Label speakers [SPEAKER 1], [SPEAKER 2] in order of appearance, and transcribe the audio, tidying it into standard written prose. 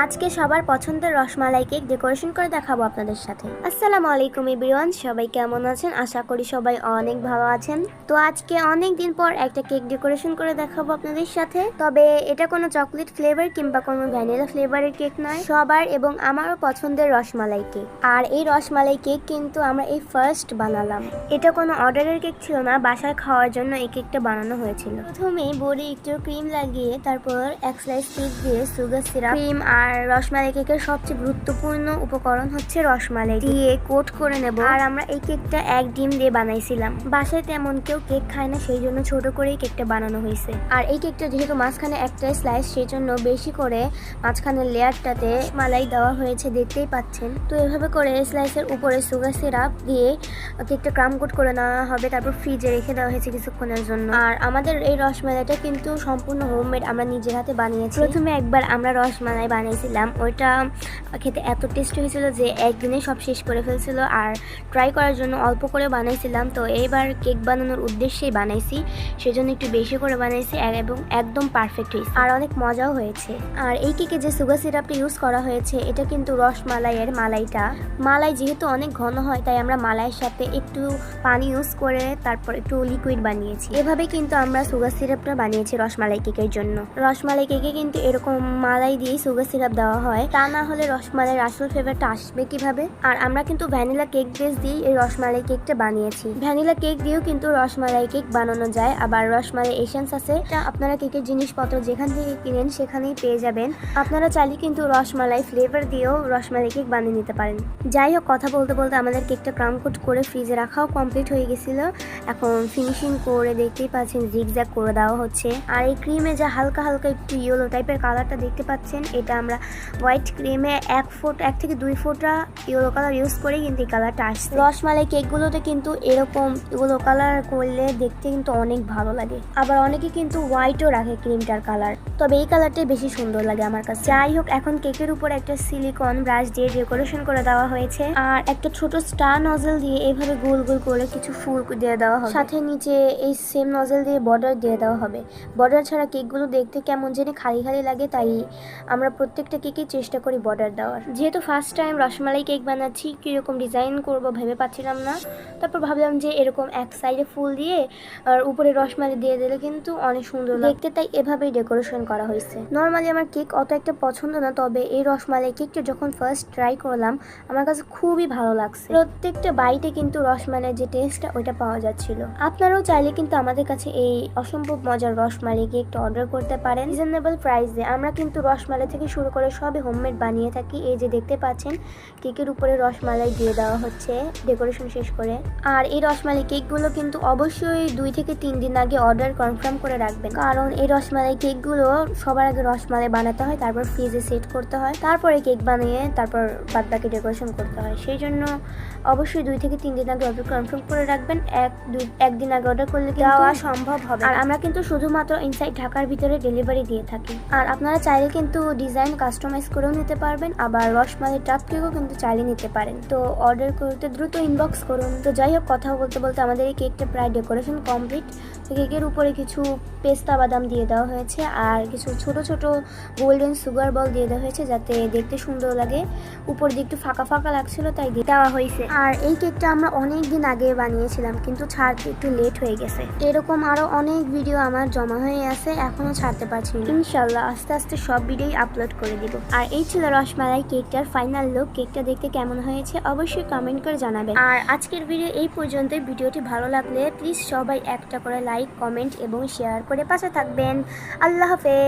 [SPEAKER 1] আজকে সবার পছন্দের রসমালাই কেক ডেকোরেশন করে দেখাবো আপনাদের সাথে। আসসালামু আলাইকুম এভরিওয়ান, সবাই কেমন আছেন? আশা করি সবাই অনেক ভালো আছেন। তো আজকে অনেক দিন পর একটা কেক ডেকোরেশন করে দেখাবো আপনাদের সাথে। তবে এটা কোনো চকলেট ফ্লেভার কিংবা কোনো ভ্যানিলা ফ্লেভারের কেক নয়, সবার এবং আমারও পছন্দের রসমালাই কেক। আর এই রসমালাই কেক কিন্তু আমরা এই ফার্স্ট বানালাম। এটা কোনো অর্ডারের কেক ছিল না, বাসায় খাওয়ার জন্য এই কেকটা বানানো হয়েছিল। প্রথমেই বোর্ডে একটু ক্রিম লাগিয়ে তারপর এক স্লাইস কেক দিয়ে সুগার সিরাপ, ক্রিম আর রসমালাই কেকের সবচেয়ে গুরুত্বপূর্ণ উপকরণ হচ্ছে রসমালাই দিয়ে কোট করে নেব। আর আমরা এই কেকটা এক ডিম দিয়ে বানাইছিলাম। বাসায় তেমন কেউ কেক খায় না, সেই জন্য ছোট করেই কেকটা বানানো হয়েছে। আর এই কেকটা যেহেতু মাঝখানে একটাই স্লাইস, সেই জন্য বেশি করে মাঝখানের লেয়ারটাতে মালাই দেওয়া হয়েছে, দেখতেই পাচ্ছেন। তো এভাবে করে স্লাইসের উপরে সুগার সিরাপ দিয়ে কেকটা ক্রাম কোট করে নেওয়া হবে, তারপর ফ্রিজে রেখে দেওয়া হয়েছে কিছুক্ষণের জন্য। আর আমাদের এই রসমালাইটা কিন্তু সম্পূর্ণ হোমমেড, আমরা নিজের হাতে বানিয়েছি। প্রথমে একবার আমরা রসমালাই বানিয়েছিলাম, ওইটা খেতে এত টেস্টি হয়েছিল যে একদিনে সব শেষ করে ফেলছিল। আর ট্রাই করার জন্য অল্প করে বানাইছিলাম, তো এইবার কেক বানানোর উদ্দেশ্যেই বানাইছি, সেজন্য একটু বেশি করে বানাইছি এবং একদম পারফেক্ট হয়েছে আর অনেক মজাও হয়েছে। আর এই কেকে যে সুগার সিরাপটা ইউজ করা হয়েছে এটা কিন্তু রসমালাইয়ের মালাই যেহেতু অনেক ঘন হয়, তাই আমরা মালাইয়ের সাথে একটু পানি ইউজ করে তারপর একটু লিকুইড বানিয়েছি। এভাবে কিন্তু আমরা সুগার সিরাপটা বানিয়েছি রসমালাই কেকের জন্য। রসমালাই কেকে কিন্তু এরকম মালাই দিয়ে সুগার সিরাপ দেওয়া হয়, তা না হলে রসমালাইয়ের আসল ফ্লেভারটা আসবে কিভাবে? আর আমরা কিন্তু ভ্যানিলা কেক বেস দিয়ে এই রসমালাই কেকটা বানিয়েছি। ভ্যানিলা কেক দিয়েও কিন্তু রসমালাই কেক বানানো যায়। আবার রসমালাই এসেন্স আছে, আপনারা কেকের জিনিসপত্র যেখান থেকে কিনেন সেখানেই পেয়ে যাবেন। আপনারা চাইলে কিন্তু রসমালাই ফ্লেভার দিয়েও রসমালাই কেক বানিয়ে নিতে পারেন। যাই হোক, কথা বলতে বলতে আমাদের কেকটা ক্রাম কোট করে ফ্রিজে রাখাও কমপ্লিট হয়ে গেছিল। এখন ফিনিশিং করে দেখতেই পাচ্ছেন জিগজ্যাগ করে দেওয়া হচ্ছে। আর এই ক্রিমে যা হালকা হালকা একটু ইয়েলো টাইপের কালারটা দেখতে পাচ্ছেন, এটা আমরা হোয়াইট ক্রিমে 1 থেকে 2 ফোঁটা ইয়েলো কালার ইউজ করে কিন্তু এই কালারটা আসছে। রসমালাই কেকগুলোতে কিন্তু এরকম ইয়েলো কালার করলে দেখতে কিন্তু অনেক ভালো লাগে। আবার অনেকে কিন্তু হোয়াইটও রাখে ক্রিমটার কালার, তবে এই কালারটাই বেশি সুন্দর লাগে আমার কাছে। যাই হোক, এখন কেকের উপর একটা সিলিকন ব্রাশ দিয়ে ডেকোরেশন করে দেওয়া হয়েছে। আর একটা ছোট স্টার নজল দিয়ে এইভাবে গোল গোল করে কিছু ফুল দিয়ে দেওয়া হবে, সাথে নিচে এই সেম নজল দিয়ে বর্ডার দিয়ে দেওয়া হবে। বর্ডার ছাড়া কেকগুলো দেখতে কেমন জানি খালি খালি লাগে, তাই আমরা প্রত্যেকটা কেকেই চেষ্টা করি বর্ডার দেওয়ার। যেহেতু ফার্স্ট টাইম রসমালাই কেক বানাচ্ছি, কীরকম ডিজাইন করব ভেবে পাচ্ছিলাম না। তারপর ভাবলাম যে এরকম এক সাইডে ফুল দিয়ে আর উপরে রসমালাই দিয়ে দিলে কিন্তু অনেক সুন্দর দেখতে, তাই এভাবেই ডেকোরেশন করা হয়েছে। নর্মালি আমার কেক অত একটা পছন্দ না, তবে এই রসমালাই কেকটা যখন ফার্স্ট ট্রাই করলাম আমার কাছে খুবই ভালো লাগছে। প্রত্যেকটা বাইটে কিন্তু রসমালাইয়ের যে টেস্টটা ওইটা পাওয়া যাচ্ছিল। আপনারাও চাইলে কিন্তু আমাদের কাছে এই অসম্ভব মজার রসমালাই কেকটা অর্ডার করতে পারেন রিজনেবল প্রাইসে। আমরা কিন্তু রসমালাই থেকে শুরু করে সবই হোমমেড বানিয়ে থাকি। এই যে দেখতে পাচ্ছেন কেকের উপরে রসমালাই দিয়ে দেওয়া হচ্ছে ডেকোরেশন শেষ করে। আর এই রসমালাই কেকগুলো কিন্তু অবশ্যই 2 থেকে 3 দিন আগে অর্ডার কনফার্ম করে রাখবেন, কারণ এই রসমালাই কেকগুলো সবার আগে রসমালাই বানাতে হয়, তারপর ফ্রিজে সেট করতে হয়, তারপরে কেক বানিয়ে তারপর বাদবাকি ডেকোরেশন করতে হয়। সেই জন্য অবশ্যই 2 থেকে 3 দিন আগে অর্ডার কনফার্ম করে রাখবেন। একদিন আগে অর্ডার করলে দেওয়া সম্ভব হবে। আর আমরা কিন্তু শুধুমাত্র ইনসাইড ঢাকার ভিতরে ডেলিভারি দিয়ে থাকি। আর আপনারা চাইলে কিন্তু ডিজাইন কাস্টমাইজ করেও নিতে পারবেন, আবার রসমালাই টাপ কেকও কিন্তু চাইলে নিতে পারেন। তো অর্ডার করতে দ্রুত ইনবক্স করুন। তো যাই হোক, কথা বলতে বলতে আমাদের এই কেকটা প্রায় ডেকোরেশন কমপ্লিট। তো কেকের উপরে কিছু পেস্তা বাদাম দিয়ে দেওয়া হয়েছে আর কিছু ছোট ছোট গোল্ডেন সুগার বল দিয়ে দেওয়া হয়েছে, যাতে দেখতে সুন্দর লাগে। উপর দিয়ে একটু ফাঁকা ফাঁকা লাগছিল, তাই দেওয়া হয়েছে। আর এই কেকটা আমরা অনেক দিন আগে বানিয়েছিলাম, কিন্তু ছাড়তে একটু লেট হয়ে গেছে। এরকম আরো অনেক ভিডিও আমার জমা হয়ে আছে, এখনো ছাড়তে পারছি না। ইনশাল্লাহ আস্তে আস্তে সব ভিডিওই আপলোড করে দিব। আর এই ছিল রসমালাই কেকটার ফাইনাল লুক। কেকটা দেখতে কেমন হয়েছে অবশ্যই কমেন্ট করে জানাবেন। আর আজকের ভিডিও এই পর্যন্তই। ভিডিওটি ভালো লাগলে প্লিজ সবাই একটা করে লাইক, কমেন্ট এবং শেয়ার করে পাশে থাকবেন। আল্লাহ হাফেজ।